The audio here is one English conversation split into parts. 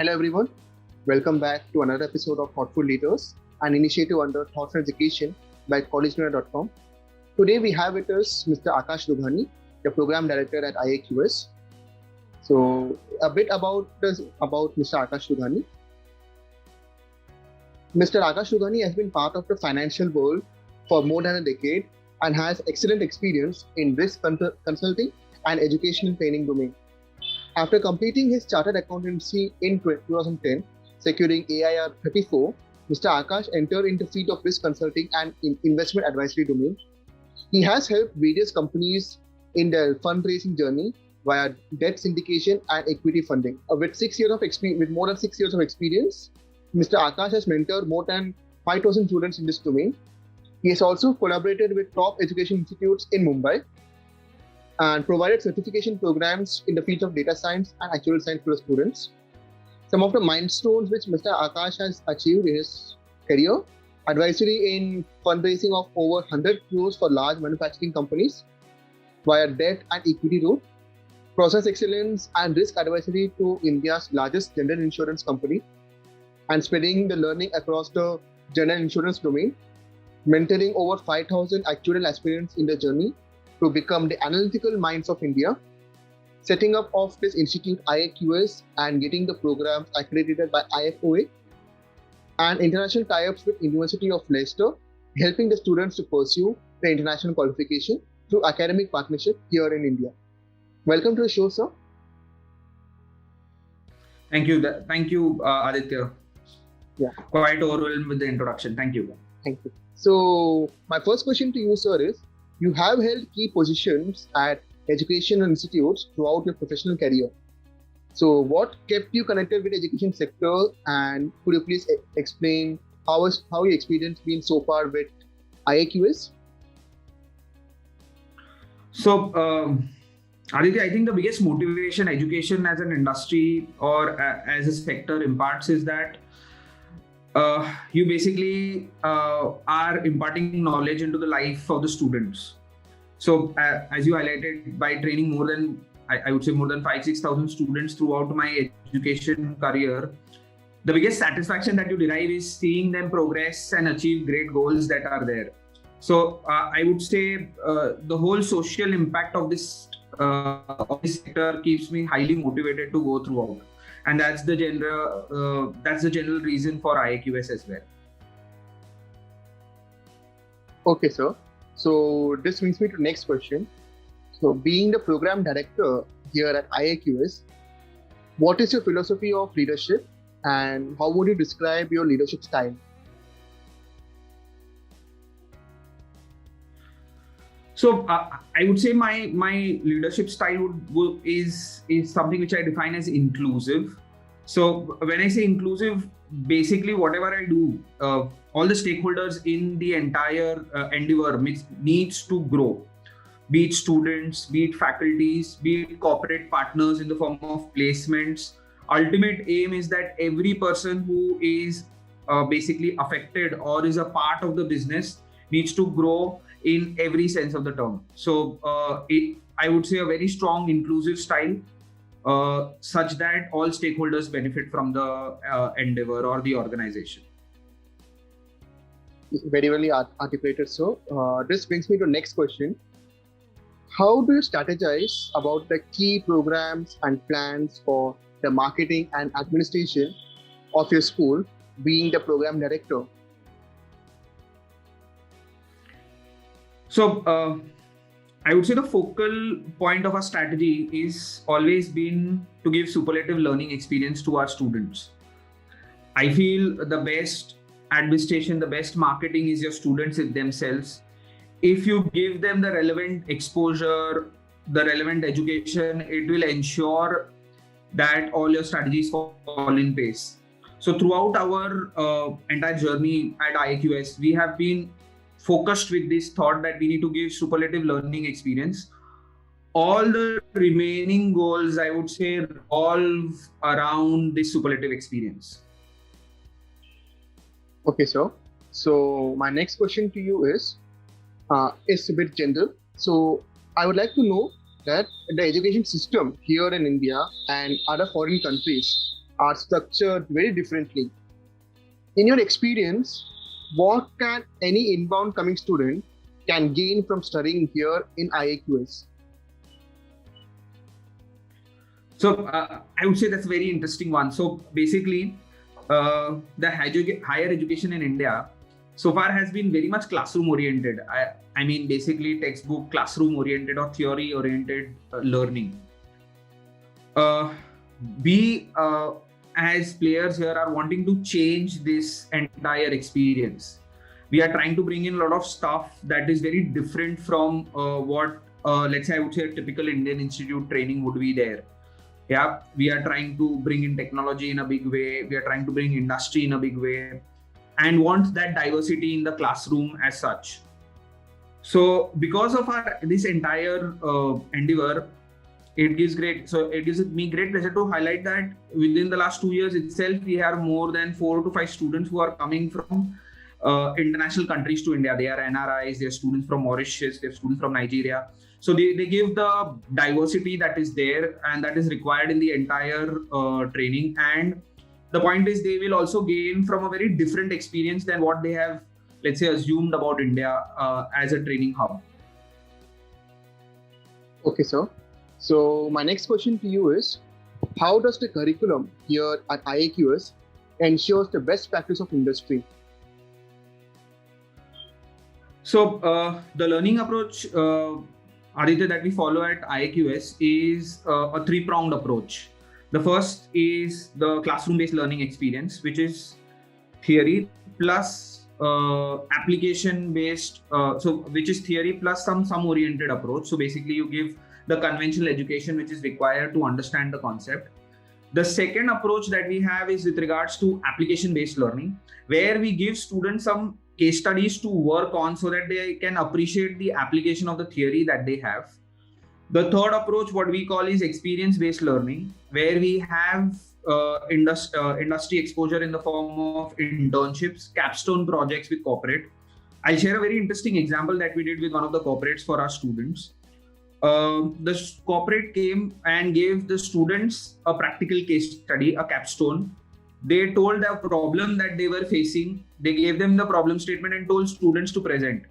Hello everyone, welcome back to another episode of Thoughtful Leaders, an initiative under Thoughtful Education by collegemanor.com. Today we have with us Mr. Akash Dughani, the Program Director at IAQS. So a bit about Mr. Akash Dughani. Mr. Akash Dughani has been part of the financial world for more than a decade and has excellent experience in risk consulting and educational training domain. After completing his chartered accountancy in 2010, securing AIR 34, Mr. Akash entered into the field of risk consulting and investment advisory domain. He has helped various companies in their fundraising journey via debt syndication and equity funding. With more than 6 years of experience, Mr. Akash has mentored more than 5,000 students in this domain. He has also collaborated with top education institutes in Mumbai and provided certification programs in the field of data science and actuarial science for students. Some of the milestones which Mr. Akash has achieved in his career: advisory in fundraising of over 100 crores for large manufacturing companies via debt and equity route, process excellence and risk advisory to India's largest general insurance company, and spreading the learning across the general insurance domain, mentoring over 5,000 actuarial aspirants in the journey to become the analytical minds of India, setting up of this institute IAQS and getting the programs accredited by IFOA, and international tie-ups with University of Leicester, helping the students to pursue the international qualification through academic partnership here in India. Welcome to the show, sir. Thank you, Aditya. Yeah. Quite overwhelmed with the introduction. Thank you. Thank you. So, my first question to you, sir, is: you have held key positions at educational institutes throughout your professional career. So, what kept you connected with the education sector, and could you please explain how your experience been so far with IAQS? So, Aditya, I think the biggest motivation education as an industry or as a sector imparts is that you basically are imparting knowledge into the life of the students. So as you highlighted, by training more than 5,000-6,000 students throughout my education career, the biggest satisfaction that you derive is seeing them progress and achieve great goals that are there. So I would say the whole social impact of this sector keeps me highly motivated to go throughout. And that's the general reason for IAQS as well. Okay, sir. So this brings me to the next question. So, being the program director here at IAQS, what is your philosophy of leadership, and how would you describe your leadership style? So I would say my leadership style is something which I define as inclusive. So when I say inclusive, basically whatever I do, all the stakeholders in the entire endeavor needs to grow. Be it students, be it faculties, be it corporate partners in the form of placements. Ultimate aim is that every person who is basically affected or is a part of the business needs to grow in every sense of the term. So I would say a very strong inclusive style, such that all stakeholders benefit from the endeavor or the organization. Very well articulated, sir. This brings me to the next question. How do you strategize about the key programs and plans for the marketing and administration of your school, being the program director? So I would say the focal point of our strategy is always been to give superlative learning experience to our students. I feel the best administration, the best marketing is your students themselves. If you give them the relevant exposure, the relevant education, it will ensure that all your strategies fall in place. So throughout our entire journey at IAQS, we have been focused with this thought that we need to give superlative learning experience. All the remaining goals, I would say, revolve around this superlative experience. Okay, sir. So my next question to you is a bit general. So I would like to know that the education system here in India and other foreign countries are structured very differently. In your experience, what can any inbound coming student can gain from studying here in IAQS? So I would say that's a very interesting one. So basically, the higher education in India so far has been very much classroom oriented. I mean, basically textbook classroom oriented or theory oriented learning. We as players here are wanting to change this entire experience. We are trying to bring in a lot of stuff that is very different from what let's say I would say a typical Indian institute training would be there. Yeah, we are trying to bring in technology in a big way. We are trying to bring industry in a big way and want that diversity in the classroom as such. So because of this entire endeavor, it gives me great pleasure to highlight that within the last 2 years itself, we have more than 4 to 5 students who are coming from international countries to India. They are NRIs, they are students from Mauritius, they are students from Nigeria. So they give the diversity that is there and that is required in the entire training. And the point is they will also gain from a very different experience than what they have, let's say, assumed about India as a training hub. Okay, sir. So my next question to you is, how does the curriculum here at IAQS ensures the best practice of industry? So the learning approach, Aditya, that we follow at IAQS is a three-pronged approach. The first is the classroom-based learning experience, which is theory plus application-based, which is theory plus some oriented approach. So basically, you give the conventional education which is required to understand the concept. The second approach that we have is with regards to application-based learning, where we give students some case studies to work on so that they can appreciate the application of the theory that they have. The third approach, what we call is experience-based learning, where we have industry exposure in the form of internships, capstone projects with corporate. I'll share a very interesting example that we did with one of the corporates for our students. The corporate came and gave the students a practical case study, a capstone. They told the problem that they were facing. They gave them the problem statement and told students to present.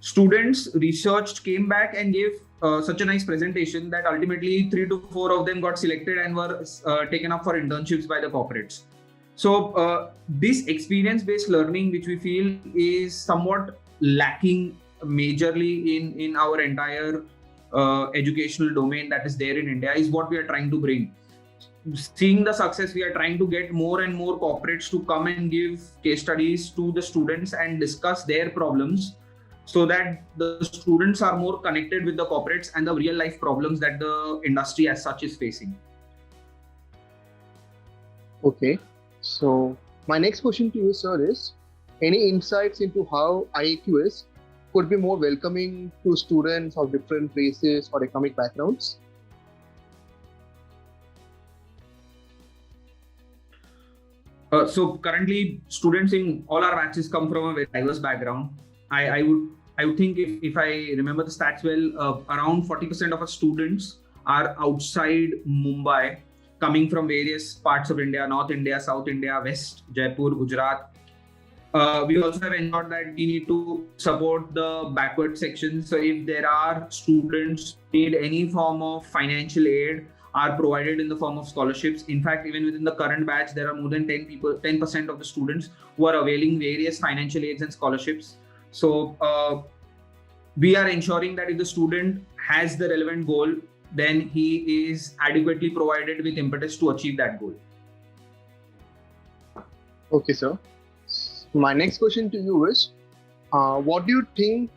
Students researched, came back and gave such a nice presentation that ultimately 3 to 4 of them got selected and were taken up for internships by the corporates. So this experience-based learning, which we feel is somewhat lacking majorly in our entire educational domain that is there in India, is what we are trying to bring. Seeing the success, we are trying to get more and more corporates to come and give case studies to the students and discuss their problems so that the students are more connected with the corporates and the real life problems that the industry as such is facing. Okay. So my next question to you, sir, is any insights into how IAQS could be more welcoming to students of different races or economic backgrounds? So currently, students in all our batches come from a very diverse background. I would think if I remember the stats well, around 40% of our students are outside Mumbai, coming from various parts of India, North India, South India, West, Jaipur, Gujarat. We also have ensured that we need to support the backward sections. So if there are students who need any form of financial aid, are provided in the form of scholarships. In fact, even within the current batch, there are more than 10% of the students who are availing various financial aids and scholarships. So we are ensuring that if the student has the relevant goal, then he is adequately provided with impetus to achieve that goal. Okay, sir. My next question to you is, what do you think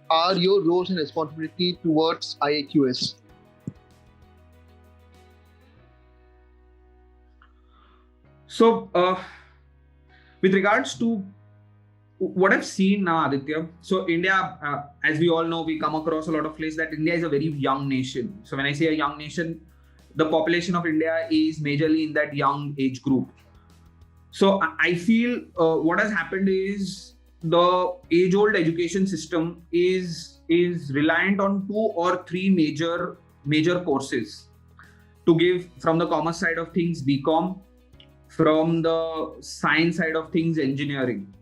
are your roles and responsibility towards IAQS? So, with regards to what I've seen now, Aditya, so India, as we all know, we come across a lot of places that India is a very young nation. So when I say a young nation, the population of India is majorly in that young age group. So I feel what has happened is the age-old education system is reliant on 2 or 3 major courses. to give from the commerce side of things BCom, from the science side of things engineering.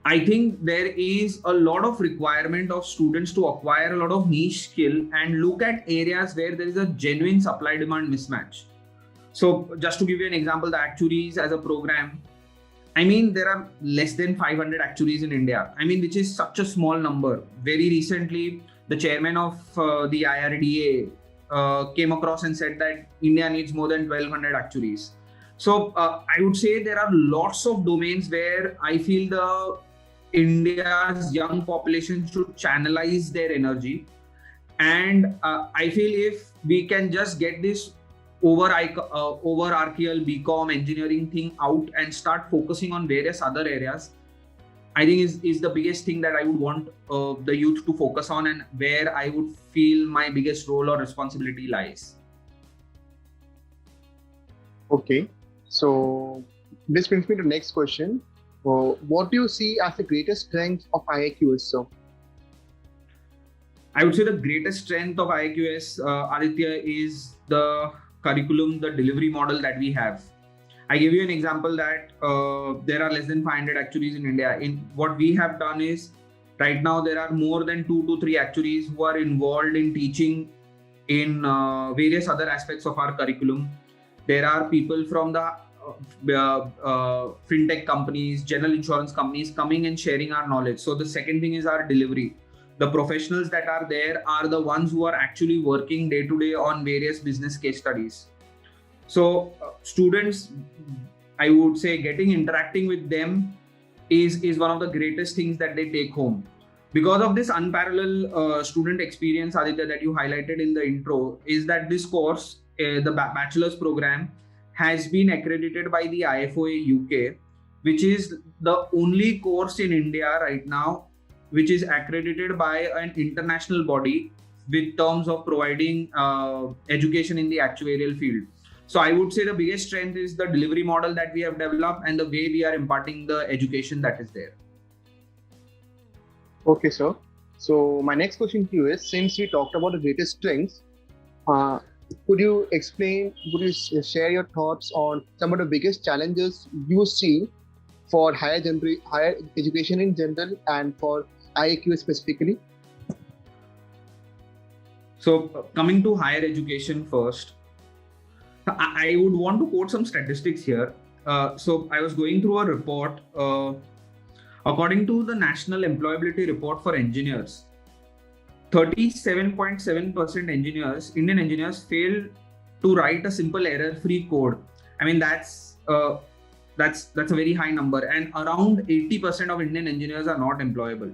I think there is a lot of requirement of students to acquire a lot of niche skill and look at areas where there is a genuine supply demand mismatch. So just to give you an example, the actuaries as a program, I mean, there are less than 500 actuaries in India. I mean, which is such a small number. Very recently, the chairman of the IRDA came across and said that India needs more than 1200 actuaries. So I would say there are lots of domains where I feel the India's young population should channelize their energy. And I feel if we can just get this overarchial BCom engineering thing out and start focusing on various other areas, I think is the biggest thing that I would want the youth to focus on, and where I would feel my biggest role or responsibility lies. Okay, so this brings me to the next question. What do you see as the greatest strength of IIQS, sir? I would say the greatest strength of IIQS, Aditya, is the curriculum, the delivery model that we have. I give you an example that there are less than 500 actuaries in India. In what we have done is, right now there are more than 2 to 3 actuaries who are involved in teaching in various other aspects of our curriculum. There are people from the fintech companies, general insurance companies coming and sharing our knowledge. So the second thing is our delivery. The professionals that are there are the ones who are actually working day to day on various business case studies. So students, I would say interacting with them is one of the greatest things that they take home. Because of this unparalleled student experience, Aditya, that you highlighted in the intro, is that this course, the bachelor's program, has been accredited by the IFOA UK, which is the only course in India right now which is accredited by an international body with terms of providing education in the actuarial field. So I would say the biggest strength is the delivery model that we have developed and the way we are imparting the education that is there. Okay, sir. So my next question to you is, since we talked about the greatest strengths, could you share your thoughts on some of the biggest challenges you see for higher education in general and for IIQS specifically? So coming to higher education first, I would want to quote some statistics here. So I was going through a report. According to the National Employability Report for Engineers, 37.7% Indian engineers fail to write a simple error-free code. I mean, that's a very high number, and around 80% of Indian engineers are not employable.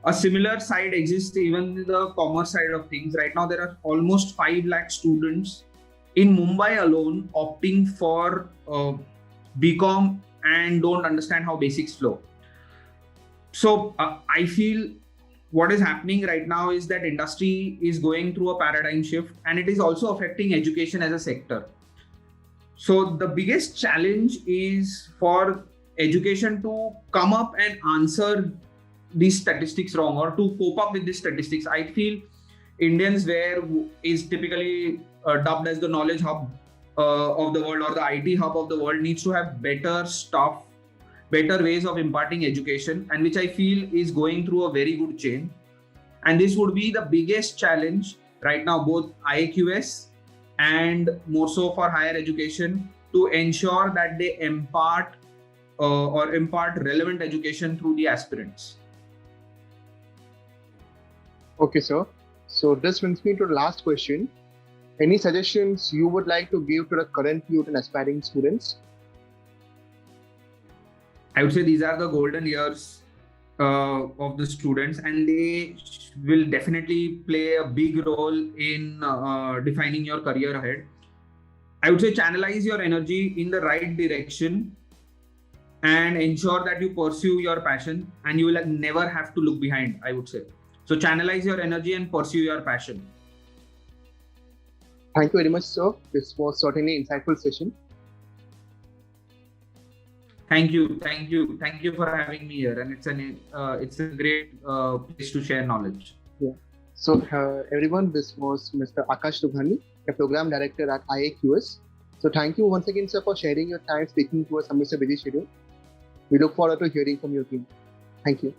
A similar side exists even in the commerce side of things. Right now, there are almost 5 lakh students in Mumbai alone opting for BCom and don't understand how basics flow. So I feel what is happening right now is that industry is going through a paradigm shift, and it is also affecting education as a sector. So the biggest challenge is for education to come up and answer these statistics wrong, or to cope up with these statistics. I feel Indians, where is typically dubbed as the knowledge hub of the world, or the IT hub of the world, needs to have better stuff, better ways of imparting education, and which I feel is going through a very good change. And this would be the biggest challenge right now, both IIQS and more so for higher education, to ensure that they impart relevant education through the aspirants. Okay, sir. So this brings me to the last question. Any suggestions you would like to give to the current youth and aspiring students? I would say these are the golden years of the students, and they will definitely play a big role in defining your career ahead. I would say channelize your energy in the right direction and ensure that you pursue your passion, and you will never have to look behind, I would say. So channelize your energy and pursue your passion. Thank you very much, sir. This was certainly an insightful session. Thank you for having me here, and it's a great place to share knowledge. Yeah. So everyone, this was Mr. Akash Rughani, a program director at IAQS. So thank you once again, sir, for sharing your time speaking to us amidst a busy schedule. We look forward to hearing from your team. Thank you.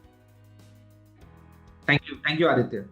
Thank you, Aditya.